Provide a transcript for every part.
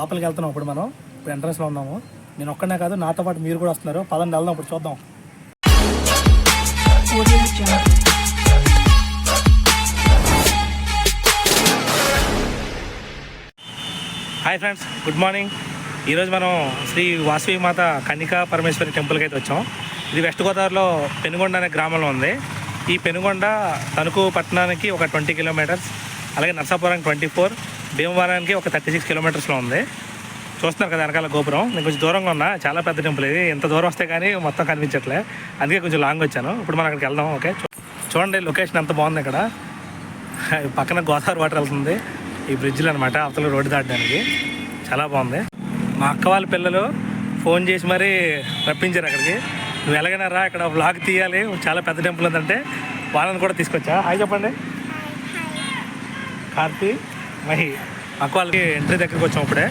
లోపలికి వెళ్తున్నాం. ఇప్పుడు మనం ఎంట్రన్స్లో ఉన్నాము. నేను ఒక్కనే కాదు, నాతో పాటు మీరు కూడా వస్తున్నారు. పదండి వెళ్దాం, ఇప్పుడు చూద్దాం. Hi friends, good morning. ఈరోజు మనం శ్రీ వాసవి మాత కన్నికా పరమేశ్వరి టెంపుల్కి అయితే వచ్చాం. ఇది వెస్ట్ గోదావరిలో పెనుగొండ అనే గ్రామంలో ఉంది. ఈ పెనుగొండ తణుకు పట్టణానికి ఒక 20 కిలోమీటర్స్, అలాగే నర్సాపురానికి 24, భీమవరానికి ఒక 36 కిలోమీటర్స్లో ఉంది. చూస్తున్నారు కదా వెనకాల గోపురం. నేను కొంచెం దూరంగా ఉన్నా, చాలా పెద్ద టెంపుల్ ఇది. ఎంత దూరం వస్తే కానీ మొత్తం కనిపించట్లే, అందుకే కొంచెం లాంగ్ వచ్చాను. ఇప్పుడు మనం అక్కడికి వెళ్దాం. ఓకే, చూడండి లొకేషన్ ఎంత బాగుంది. ఇక్కడ పక్కన గోదావరి వాటర్ వెళ్తుంది, ఈ బ్రిడ్జ్లు అనమాట, అవతల రోడ్డు దాటడానికి. చాలా బాగుంది. మా అక్క వాళ్ళ పిల్లలు ఫోన్ చేసి మరీ రప్పించారు అక్కడికి. నువ్వు ఎలాగైనా రా, ఇక్కడ వ్లాగ్ తీయాలి, చాలా పెద్ద టెంపుల్ ఉందంటే వాళ్ళని కూడా తీసుకొచ్చా. హాయ్ చెప్పండి. కార్తీ, మహి, అక్క వాళ్ళకి ఎంట్రీ దగ్గరికి వచ్చాం. ఇప్పుడే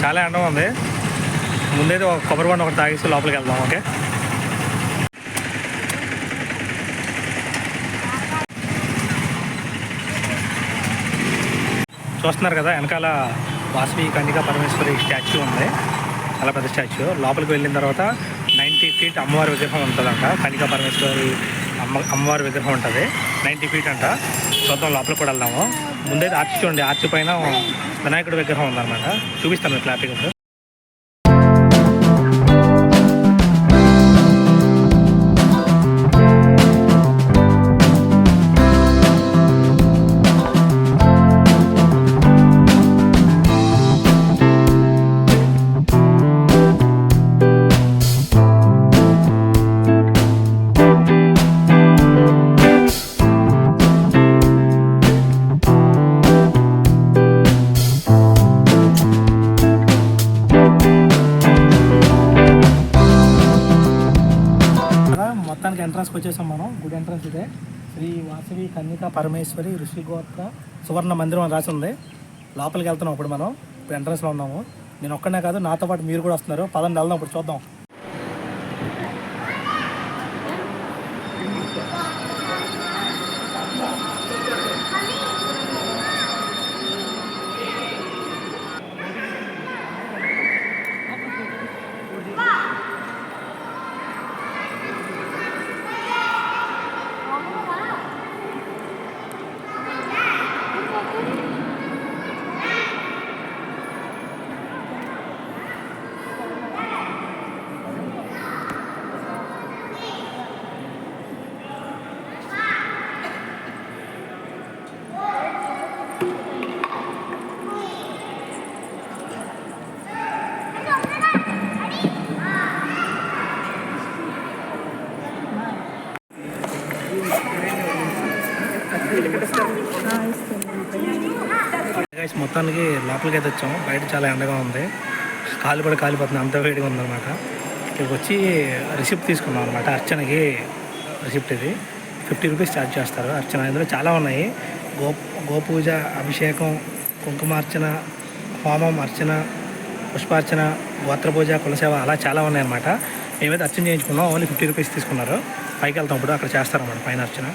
చాలా ఎండగా ఉంది. ముందైతే ఒక కొబ్బరి బండ ఒకటి తాగేసి లోపలికి వెళ్దాం. ఓకే, చూస్తున్నారు కదా వెనకాల వాసవి కన్నికా పరమేశ్వరి స్టాచ్యూ ఉంది, చాలా పెద్ద స్టాచ్యూ. లోపలికి వెళ్ళిన తర్వాత 90 ఫీట్ అమ్మవారి విగ్రహం ఉంటుందంట. కన్నికా పరమేశ్వరి అమ్మవారి విగ్రహం ఉంటుంది, 90 ఫీట్ అంట. చూద్దాం, లోపలికి కూడా వెళ్దాము. ముందైతే ఆర్చి చూడండి, ఆర్చి పైన వినాయకుడి విగ్రహం ఉందన్నమాట. చూపిస్తాను క్లారిటీగా ఇప్పుడు. మొత్తానికి ఎంట్రన్స్కి వచ్చేసాం మనం. గుడి ఎంట్రన్స్ ఇదే. శ్రీ వాసవి కన్నికా పరమేశ్వరి ఋషిగోత్ర సువర్ణ మందిరం అని రాసి ఉంది. లోపలికి వెళ్తున్నాం. ఇప్పుడు మనం ఎంట్రన్స్లో ఉన్నాము. నేను ఒక్కనే కాదు, నాతో పాటు మీరు కూడా వస్తున్నారు. పదండి వెళ్దాం, ఇప్పుడు చూద్దాం. మొత్తానికి లోపలికి అయితే వచ్చాము. బయట చాలా ఎండగా ఉంది, కాలు కూడా కాలిపోతుంది, అంత వేడిగా ఉందన్నమాట. ఇక్కడికి వచ్చి రిసిప్ట్ తీసుకున్నాం అనమాట. అర్చనకి రిసిప్ట్ ఇది 50 రూపీస్ ఛార్జ్ చేస్తారు అర్చన. ఇందులో చాలా ఉన్నాయి. గోపూజ, అభిషేకం, కుంకుమార్చన, హోమం, అర్చన, పుష్పార్చన, గోత్రపూజ, కులసేవ, అలా చాలా ఉన్నాయన్నమాట. మేమైతే అర్చన చేయించుకున్నాం. ఓన్లీ 50 రూపీస్ తీసుకున్నారు. పైకి వెళ్తాం, ఇప్పుడు అక్కడ చేస్తారన్నమాట పైన అర్చన.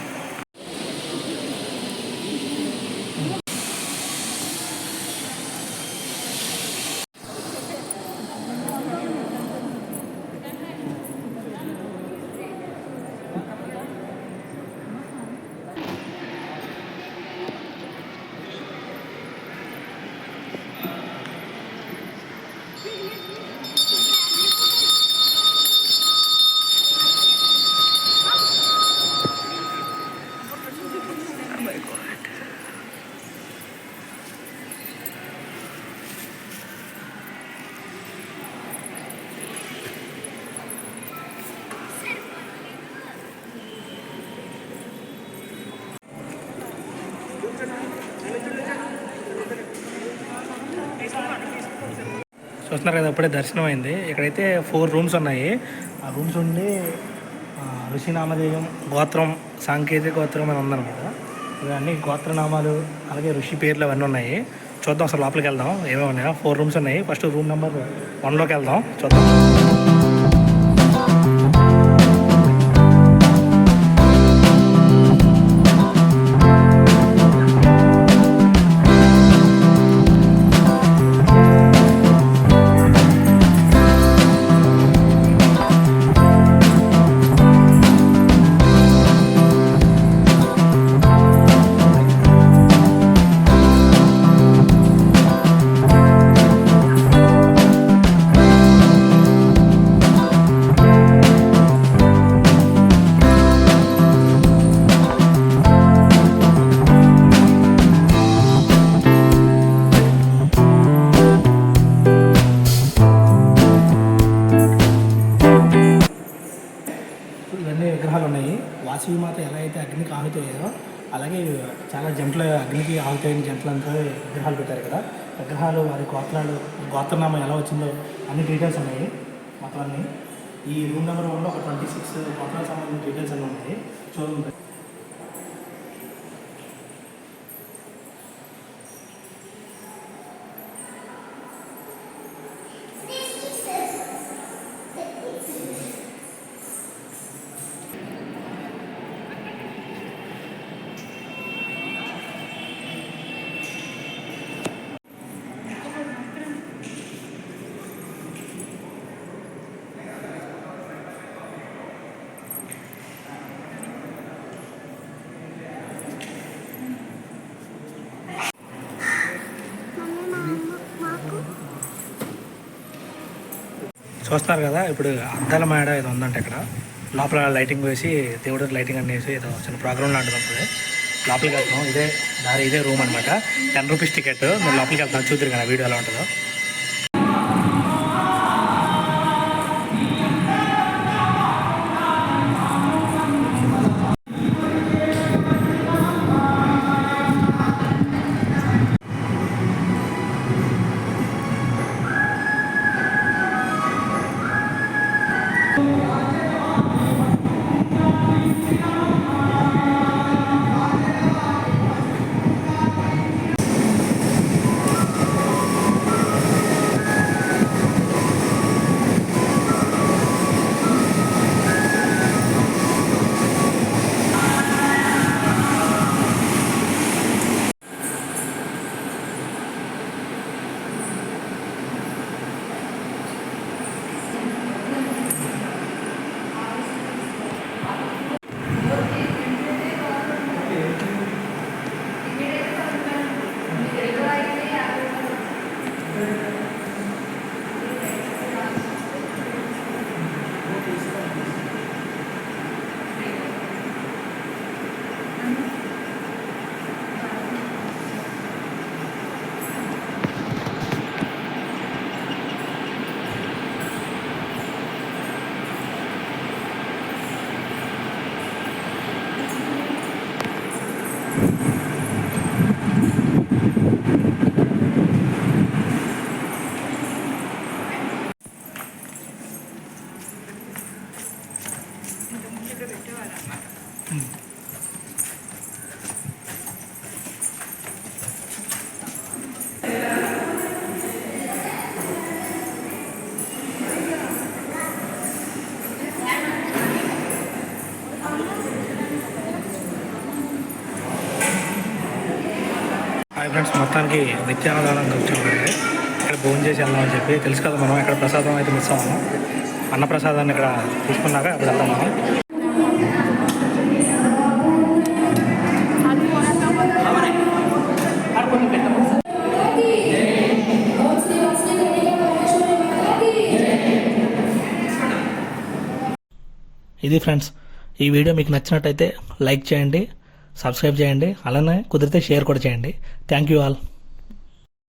చూస్తున్నారు కదా, ఇప్పుడే దర్శనం అయింది. ఇక్కడైతే 4 రూమ్స్ ఉన్నాయి. ఆ రూమ్స్ ఉండి ఋషినామధేయం, గోత్రం, సాంకేతిక గోత్రం అని ఉందన్నమాట. ఇవన్నీ గోత్రనామాలు, అలాగే ఋషి పేర్లు అవన్నీ ఉన్నాయి. చూద్దాం, అసలు లోపలికి వెళ్దాం. ఏమేమి ఉన్నాయో 4 రూమ్స్ ఉన్నాయి. ఫస్ట్ రూమ్ నెంబర్ 1లోకి వెళ్దాం, చూద్దాం. మాత ఎలా అయితే అగ్నికి ఆహుతి అయ్యారో అలాగే చాలా జంటలు అగ్నికి ఆహుతి అయిన జంటలంతా విగ్రహాలు పెట్టారు కదా. విగ్రహాలు వారి గోత్రనామం ఎలా వచ్చిందో అన్ని డీటెయిల్స్ ఉన్నాయి మొత్తం అన్నీ. ఈ రూమ్ నెంబర్ 1లో ఒక 26 గోత్రాలకు సంబంధించిన డీటెయిల్స్ అన్నీ ఉన్నాయి. చూడండి. చూస్తున్నారు కదా, ఇప్పుడు అద్దాల మేడ ఏదో ఉందంటే ఇక్కడ లోపల లైటింగ్ వేసి దేవుడు లైటింగ్ అన్నీ వేసి ఏదో చిన్న ప్రోగ్రామ్ లాంటిది ఉంటుంది. లోపలికి వెళ్తున్నాం. ఇదే రూమ్ అనమాట. 10 రూపీస్ టికెట్. మీరు లోపలికి వెళ్తాం, చూద్దరు కదా వీడియో ఎలా ఉంటుందో. హాయ్ ఫ్రెండ్స్, మొత్తానికి నిత్యాన్నదానం వచ్చామండి. ఇక్కడ భోజనం చేసి వెళ్దామని చెప్పి తెలుసు కదా, మనం ఇక్కడ ప్రసాదం అయితే మిస్ అవ్వము. అన్న ప్రసాదాన్ని ఇక్కడ తీసుకున్నాక అప్పుడు వెళ్దాం మనం. ఇది ఫ్రెండ్స్, ఈ వీడియో మీకు నచ్చినట్టయితే లైక్ చేయండి, సబ్స్క్రైబ్ చేయండి, అలానే కుదిరితే షేర్ కూడా చేయండి. Thank you all.